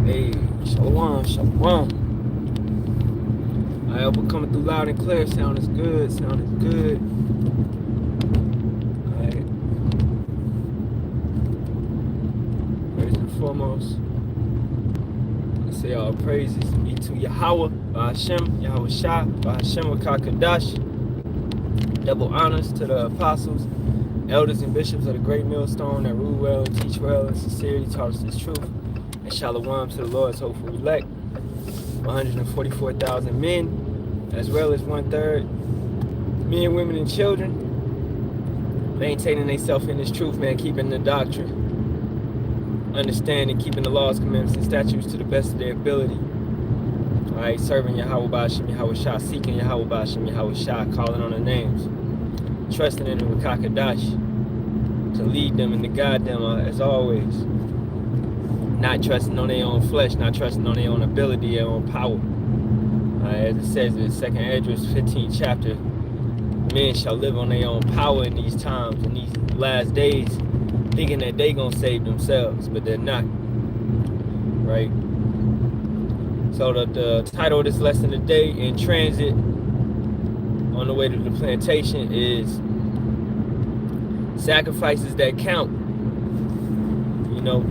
Hey, Shalawam, Shalawam. I hope we're coming through loud and clear. Sound is good. Sound is good. Alright. First and foremost, I say all praises be to Yahawah, Bahasham, Yahawashi, Bahasham, Wakakadash. Double honors to the apostles, elders, and bishops of the great millstone that rule well and teach well and sincerity taught us this truth. And Shalawam to the Lord's hopeful elect. 144,000 men, as well as 1/3 men, women, and children, maintaining themselves in this truth, man, keeping the doctrine, understanding, keeping the laws, commandments, and statutes to the best of their ability. All right, serving Yahawah, Bahasham, Yahawashi, seeking Yahawah, Bahasham, Yahawashi, calling on the names, trusting in the Wakakadash to lead them and to guide them as always. Not trusting on their own flesh, not trusting on their own ability, their own power. As it says in 2nd Esdras 15th chapter, men shall live on their own power in these times, in these last days, thinking that they gonna save themselves, but they're not. Right? So the title of this lesson today, In Transit, on the way to the plantation, is Sacrifices That Count. You know,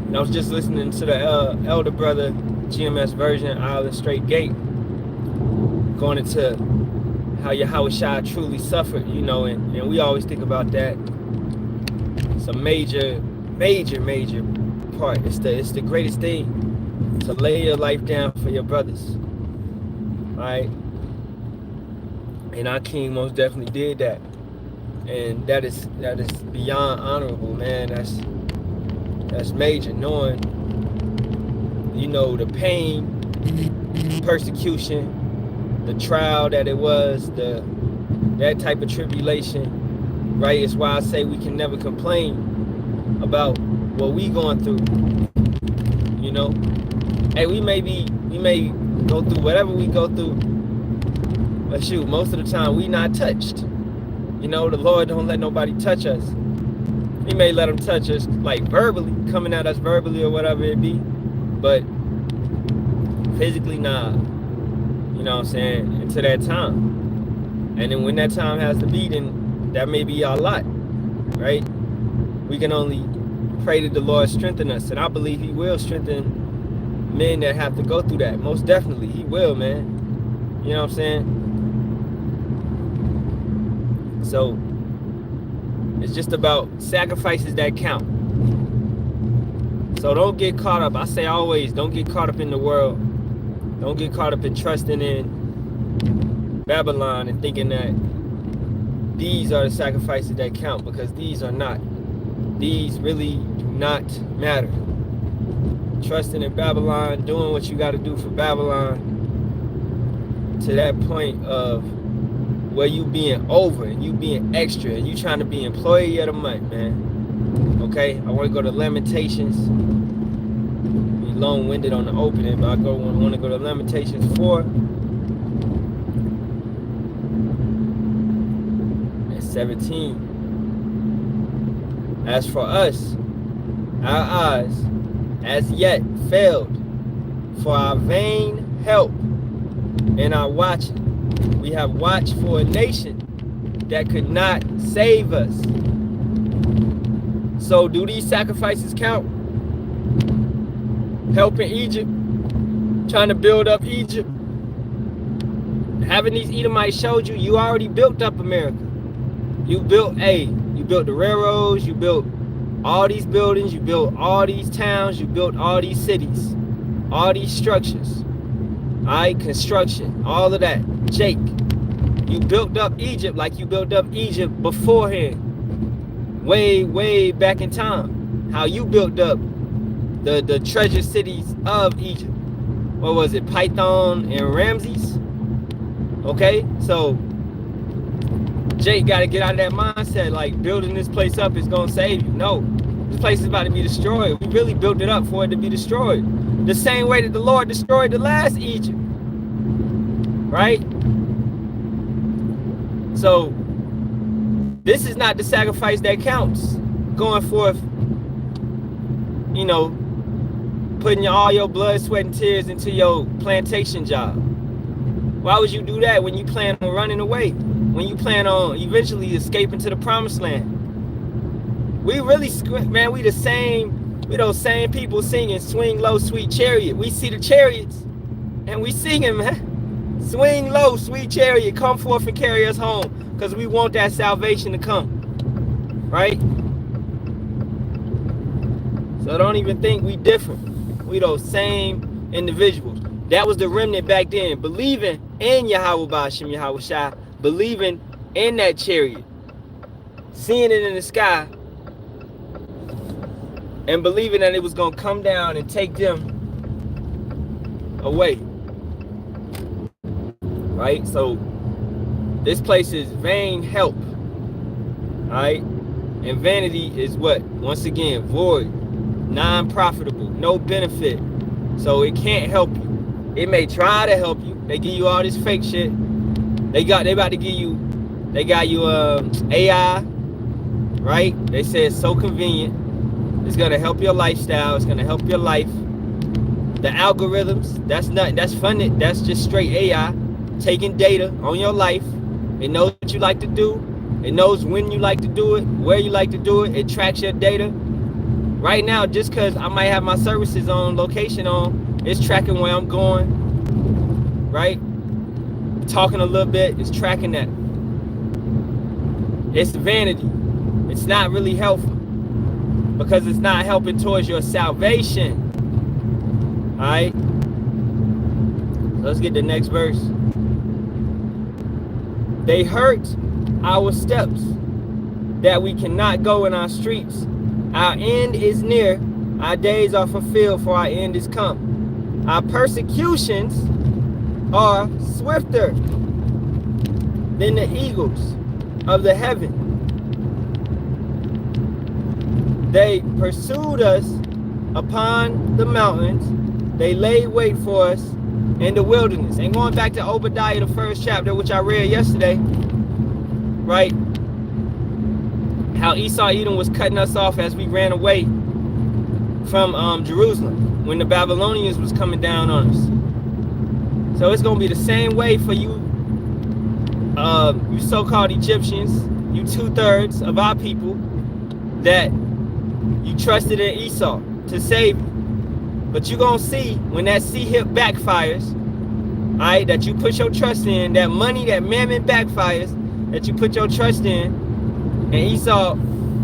and I was just listening to the elder brother, GMS version, Island Straight Gate, going into how Yahawashi truly suffered, you know, and we always think about that. It's a major part. It's the greatest thing, to lay your life down for your brothers. Right? And our King most definitely did that. And that is beyond honorable, man. That's major, knowing, you know, the pain, persecution, the trial that it was, that type of tribulation, right? It's why I say we can never complain about what we going through. You know, hey, we may go through whatever we go through, but shoot, most of the time we not touched. You know, the Lord don't let nobody touch us. He may let them touch us, like verbally, coming at us verbally or whatever it be, but physically, nah. You know what I'm saying? Until that time. And then when that time has to be, then that may be our lot, right? We can only pray that the Lord strengthen us. And I believe he will strengthen men that have to go through that. Most definitely, he will, man. You know what I'm saying? So, it's just about sacrifices that count. So don't get caught up. I say always, don't get caught up in the world. Don't get caught up in trusting in Babylon and thinking that these are the sacrifices that count, because these are not. These really do not matter. Trusting in Babylon, doing what you got to do for Babylon, to that point of where you being over and you being extra and you trying to be employee of the month, man. Okay, I want to go to Lamentations. Be long-winded on the opening, but I want to go to Lamentations 4 and 17. As for us, our eyes as yet failed for our vain help in our watching. We have watched for a nation that could not save us. So do these sacrifices count? Helping Egypt, trying to build up Egypt. Having these Edomites showed you, you already built up America. You built the railroads, you built all these buildings, you built all these towns, you built all these cities, all these structures. All right, construction, all of that. Jake, you built up Egypt like you built up Egypt beforehand. Way back in time. How you built up the treasure cities of Egypt. What was it? Python and Ramses? Okay, so Jake got to get out of that mindset like building this place up is going to save you. No, this place is about to be destroyed. We really built it up for it to be destroyed. The same way that the Lord destroyed the last Egypt. Right? So, this is not the sacrifice that counts. Going forth, you know, putting all your blood, sweat, and tears into your plantation job? Why would you do that when you plan on running away? When you plan on eventually escaping to the promised land? We really, man, we those same people singing "Swing Low, Sweet Chariot." We see the chariots and we singing, man. Swing low, sweet chariot, come forth and carry us home, because we want that salvation to come, right? So don't even think we different. We those same individuals. That was the remnant back then, believing in Yahawah, Bahasham, Yahawashi, believing in that chariot, seeing it in the sky, and believing that it was going to come down and take them away. Right? So this place is vain help. Alright? And vanity is what? Once again, void, non-profitable, no benefit. So it can't help you. It may try to help you. They give you all this fake shit. They got you AI, right? They say it's so convenient. It's gonna help your lifestyle. It's gonna help your life. The algorithms, that's nothing. That's funded. That's just straight AI taking data on your life. It knows what you like to do. It knows when you like to do it, where you like to do it. It tracks your data. Right now, just because I might have my services on, location on, it's tracking where I'm going. Right? Talking a little bit, it's tracking that. It's vanity. It's not really helpful, because it's not helping towards your salvation. Alright? Let's get the next verse. They hurt our steps, that we cannot go in our streets. Our end is near, our days are fulfilled, for our end is come. Our persecutions are swifter than the eagles of the heaven. They pursued us upon the mountains. They laid wait for us in the wilderness. And going back to Obadiah, the first chapter, which I read yesterday, right? How Esau Edom was cutting us off as we ran away from Jerusalem when the Babylonians was coming down on us. So it's going to be the same way for you, you so-called Egyptians, you 2/3 of our people that you trusted in Esau to save you. But you're going to see when that C-hip backfires, all right, that you put your trust in, that money, that mammon backfires, that you put your trust in, and Esau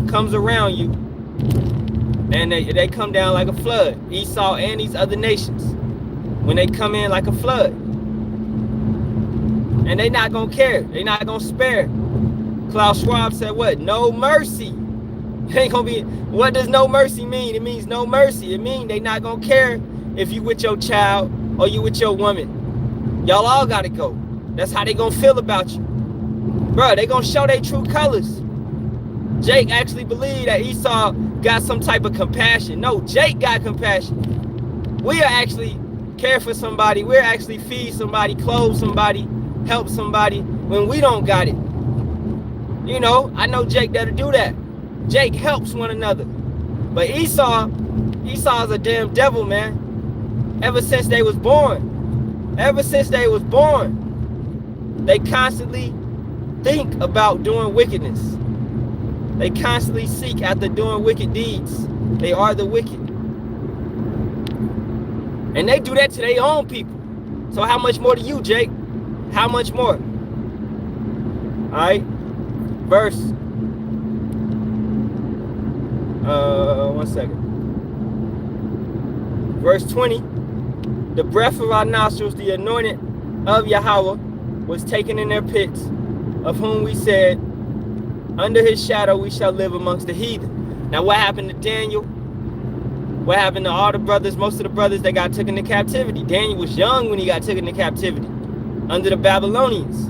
comes around you, and they come down like a flood. Esau and these other nations, when they come in like a flood. And they not going to care. They not going to spare. Klaus Schwab said what? No mercy. It ain't going to be. What does no mercy mean? It means no mercy. It means they not going to care if you with your child or you with your woman. Y'all all got to go. That's how they going to feel about you. Bro, they going to show their true colors. Jake actually believed that Esau got some type of compassion. No, Jake got compassion. We are actually care for somebody. We're actually feed somebody, clothe somebody, help somebody when we don't got it. You know, I know Jake that'll do that. Jake helps one another. But Esau's a damn devil, man. Ever since they was born. Ever since they was born. They constantly think about doing wickedness. They constantly seek after doing wicked deeds. They are the wicked. And they do that to their own people. So how much more to you, Jake? How much more? Alright. Verse. One second. Verse 20. The breath of our nostrils, the anointed of Yahawah, was taken in their pits, of whom we said, under his shadow we shall live amongst the heathen. Now what happened to Daniel? What happened to all the brothers, most of the brothers that got taken into captivity? Daniel was young when he got taken into captivity under the Babylonians.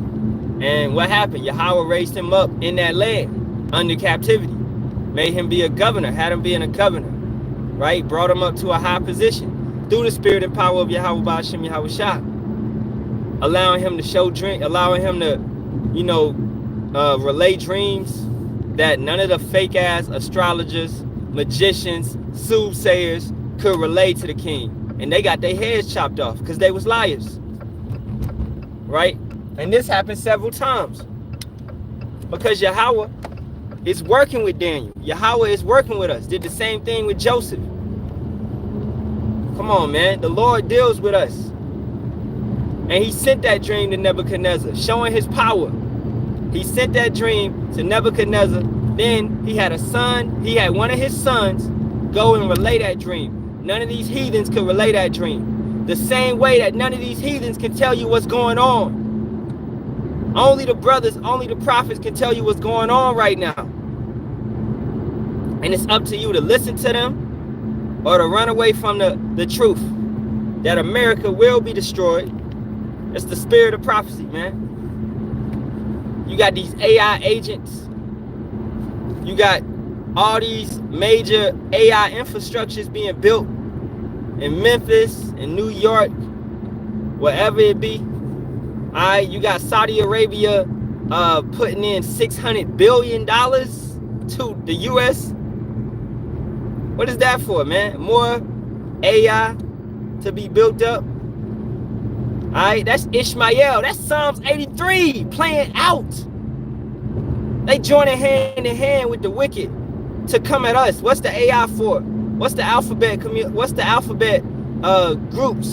And what happened? Yahawah raised him up in that land under captivity. Made him be a governor, had him being a governor, right? Brought him up to a high position through the spirit and power of Yahawah, Bahasham, Yahawashi. Allowing him to show dream, allowing him to, you know, relay dreams that none of the fake ass astrologers, magicians, soothsayers could relay to the king. And they got their heads chopped off because they was liars. Right? And this happened several times. Because Yahawah is working with Daniel. Yahawah is working with us. Did the same thing with Joseph. Come on, man. The Lord deals with us. And he sent that dream to Nebuchadnezzar, showing his power. He sent that dream to Nebuchadnezzar. Then he had a son. He had one of his sons go and relay that dream. None of these heathens could relay that dream. The same way that none of these heathens can tell you what's going on. Only the brothers, only the prophets can tell you what's going on right now. And it's up to you to listen to them or to run away from the truth that America will be destroyed. It's the spirit of prophecy, man. You got these AI agents. You got all these major AI infrastructures being built in Memphis, in New York, wherever it be. All right, you got Saudi Arabia putting in $600 billion to the U.S. What is that for, man? More AI to be built up. All right, that's Ishmael. That's Psalms 83 playing out. They joining hand in hand with the wicked to come at us. What's the AI for? What's the alphabet groups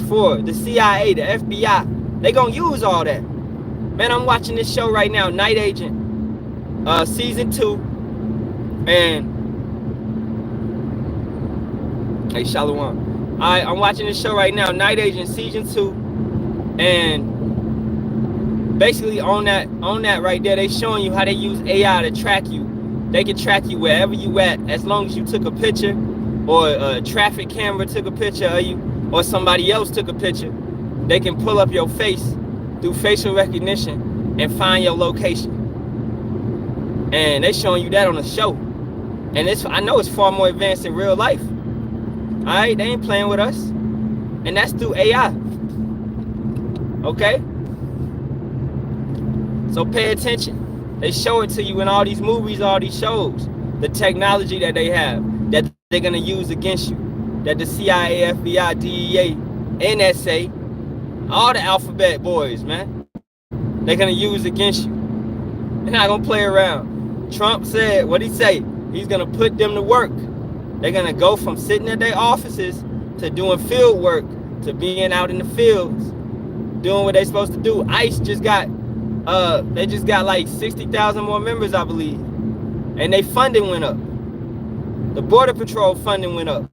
for? The CIA, the FBI. They gonna use all that. Man, I'm watching this show right now, Night Agent, season 2, and hey, Shalawam. I'm watching this show right now, Night Agent season 2, and basically on that right there, they showing you how they use AI to track you. They can track you wherever you at, as long as you took a picture, or a traffic camera took a picture of you, or somebody else took a picture. They can pull up your face through facial recognition and find your location. And they showing you that on the show. And I know it's far more advanced in real life. All right, they ain't playing with us. And that's through AI. Okay? So pay attention. They show it to you in all these movies, all these shows. The technology that they have, that they're going to use against you. That the CIA, FBI, DEA, NSA, all the alphabet boys, man, they're going to use against you. They're not going to play around. Trump said, what'd he say? He's going to put them to work. They're going to go from sitting at their offices to doing field work, to being out in the fields, doing what they're supposed to do. ICE just got, they just got like 60,000 more members, I believe. And their funding went up. The Border Patrol funding went up.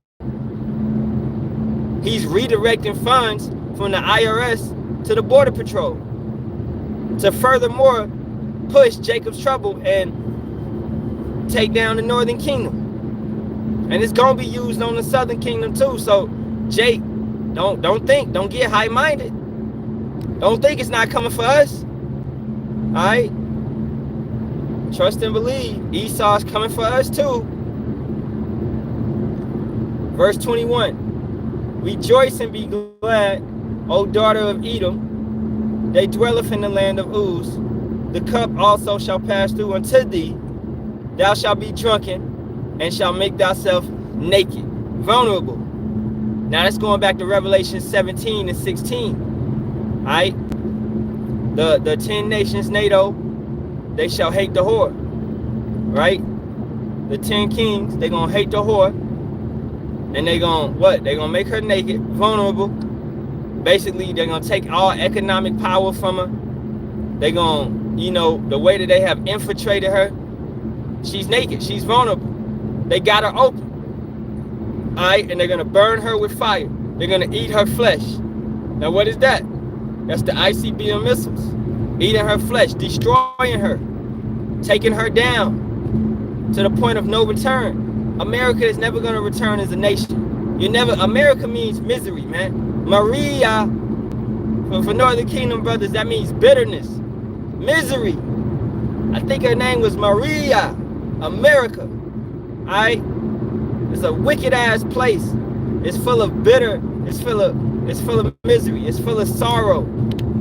He's redirecting funds from the IRS to the Border Patrol to furthermore push Jacob's trouble and take down the Northern Kingdom. And it's gonna be used on the Southern Kingdom too. So Jake, don't get high-minded. Don't think it's not coming for us. Alright? Trust and believe. Esau's coming for us too. Verse 21. Rejoice and be glad, O daughter of Edom. They dwelleth in the land of Uz. The cup also shall pass through unto thee. Thou shalt be drunken, and shalt make thyself naked, vulnerable. Now that's going back to Revelation 17 and 16. All right? The 10 nations, NATO, they shall hate the whore. Right? The 10 kings, they going to hate the whore. And they going to, what? They going to make her naked, vulnerable. Basically, they're going to take all economic power from her. They're going to, you know, the way that they have infiltrated her, she's naked, she's vulnerable. They got her open. All right, and they're going to burn her with fire. They're going to eat her flesh. Now, what is that? That's the ICBM missiles. Eating her flesh, destroying her, taking her down to the point of no return. America is never going to return as a nation. America means misery, man. Maria, for Northern Kingdom brothers, that means bitterness, misery. I think her name was Maria, America. All right? It's a wicked ass place. It's full of bitter. It's full of misery. It's full of sorrow.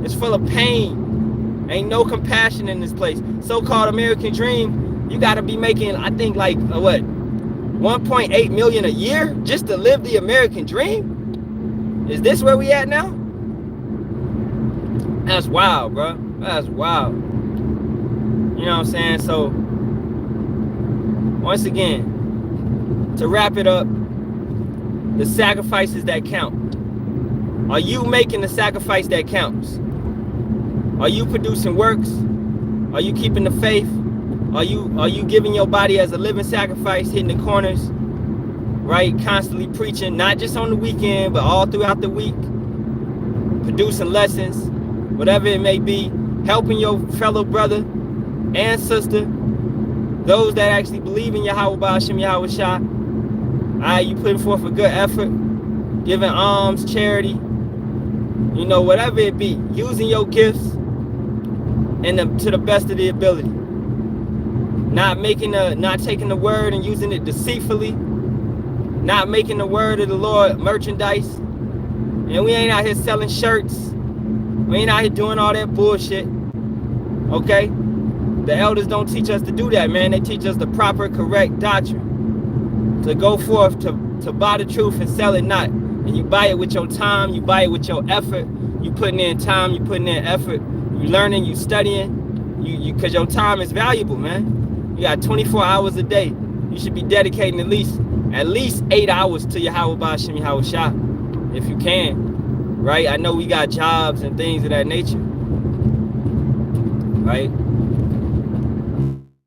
It's full of pain. Ain't no compassion in this place. So-called American dream. You got to be making, I think, like what, 1.8 million a year just to live the American dream? Is this where we at now? That's wild, bro. That's wild. You know what I'm saying? So, once again, to wrap it up, the sacrifices that count. Are you making the sacrifice that counts? Are you producing works? Are you keeping the faith? Are you giving your body as a living sacrifice, hitting the corners, right? Constantly preaching, not just on the weekend, but all throughout the week, producing lessons, whatever it may be, helping your fellow brother and sister, those that actually believe in Yahawah, Bahasham, Yahawashi. All right, you putting forth a good effort, giving alms, charity, you know, whatever it be, using your gifts and to the best of the ability. Not taking the word and using it deceitfully, not making the word of the Lord merchandise. And we ain't out here selling shirts. We ain't out here doing all that bullshit. Okay? The elders don't teach us to do that, man. They teach us the proper, correct doctrine. To go forth, to buy the truth and sell it not. And you buy it with your time, you buy it with your effort. You putting in time, you putting in effort. You learning, you studying. Because your time is valuable, man. You got 24 hours a day. You should be dedicating at least 8 hours to Yahawah, Bahasham, Yahawashi, if you can, right? I know we got jobs and things of that nature, right?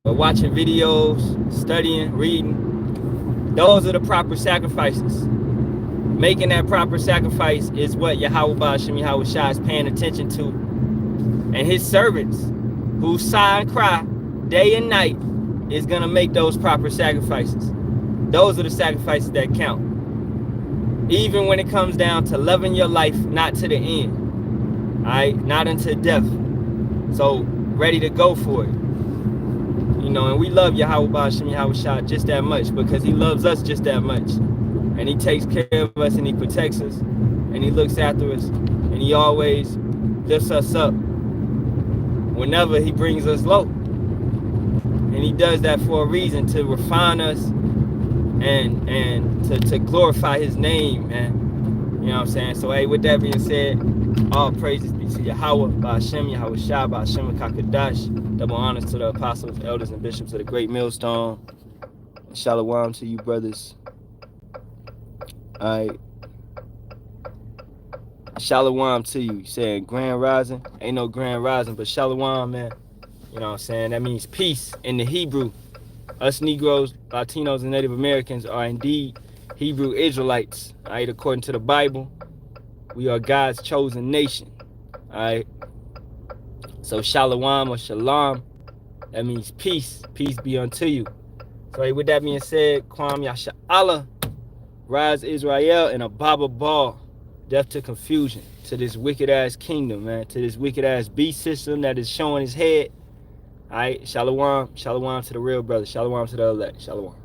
But watching videos, studying, reading, those are the proper sacrifices. Making that proper sacrifice is what Yahawah, Bahasham, Yahawashi is paying attention to. And his servants, who sigh and cry day and night, is going to make those proper sacrifices. Those are the sacrifices that count. Even when it comes down to loving your life, not to the end. All right? Not unto death. So, ready to go for it. You know, and we love Yahawah, Bahasham, Yahawashi just that much because he loves us just that much. And he takes care of us and he protects us. And he looks after us. And he always lifts us up whenever he brings us low. And he does that for a reason, to refine us and to glorify his name, man. You know what I'm saying? So, hey, with that being said, all praises be to Yahawah, Bahasham, Yahawashi, Bahasham, Kakadash. Double honors to the apostles, elders, and bishops of the great millstone. Shalawam to you, brothers. All right. Shalawam to you. Saying grand rising. Ain't no grand rising, but Shalawam, man. You know what I'm saying? That means peace in the Hebrew. Us Negroes, Latinos, and Native Americans are indeed Hebrew Israelites. All right, according to the Bible, we are God's chosen nation. All right. So Shalawam or Shalom, that means peace. Peace be unto you. So hey, with that being said, Kwam Yasharahla, rise Israel, and a Baba Ball, death to confusion, to this wicked ass kingdom, man, to this wicked ass beast system that is showing his head. All right, Shalawam, Shalawam to the real brother, Shalawam to the elect, Shalawam.